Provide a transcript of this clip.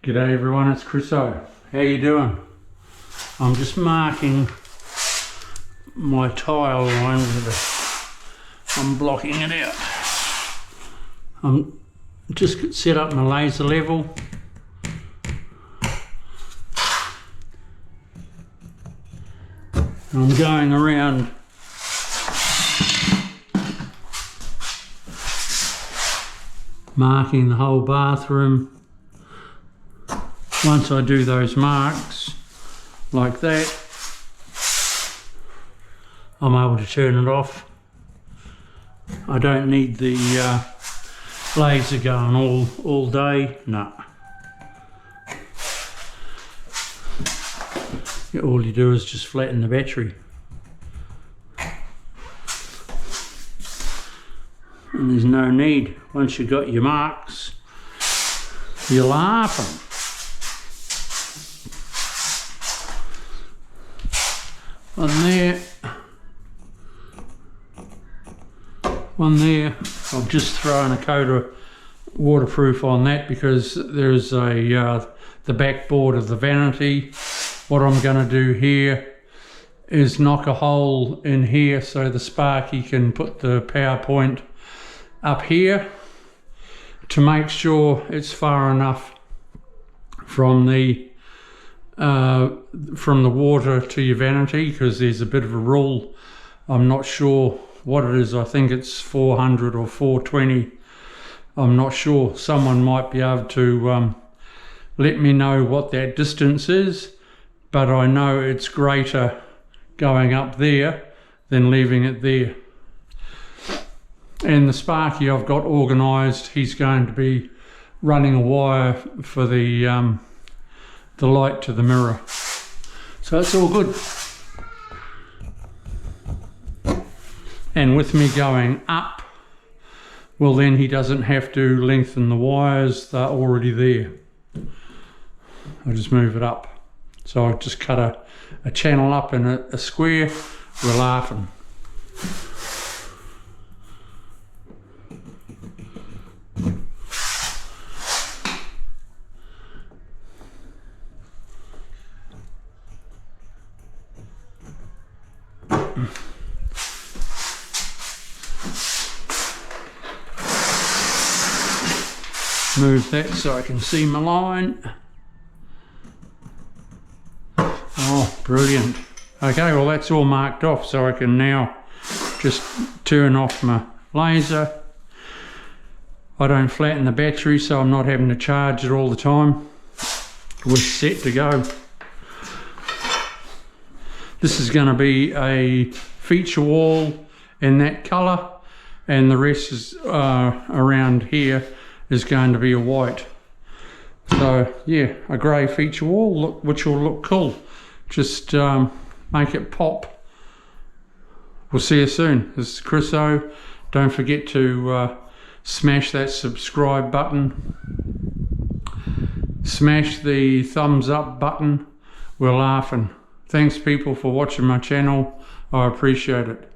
G'day everyone, it's Chriso. How you doing? I'm just marking my tile line I'm blocking it out. I'm just set up my laser level. I'm going around marking the whole bathroom. Once I do those marks like that, I'm able to turn it off. I don't need the laser going all day, no. All you do is just flatten the battery. And there's no need. Once you've got your marks, you're laughing. One there, I've just thrown a coat of waterproof on that because there's the backboard of the vanity. What I'm going to do here is knock a hole in here so the Sparky can put the power point up here to make sure it's far enough from the water to your vanity, because there's a bit of a rule. I'm not sure what it is. I think it's 400 or 420. I'm not sure. Someone might be able to let me know what that distance is, but I know it's greater going up there than leaving it there. And the Sparky I've got organised, he's going to be running a wire for the light to the mirror. So it's all good. And with me going up, well then he doesn't have to lengthen the wires, they're already there. I just move it up. So I just cut a channel up in a square. We're laughing. Move that so I can see my line. Oh, brilliant. Okay, well that's all marked off, so I can now just turn off my laser. I don't flatten the battery, so I'm not having to charge it all the time. We're set to go. This is going to be a feature wall in that colour, and the rest is around here is going to be a white. So yeah, a grey feature wall, which will look cool. Just make it pop. We'll see you soon. This is Chriso. Don't forget to smash that subscribe button. Smash the thumbs up button. We're laughing. Thanks people for watching my channel. I appreciate it.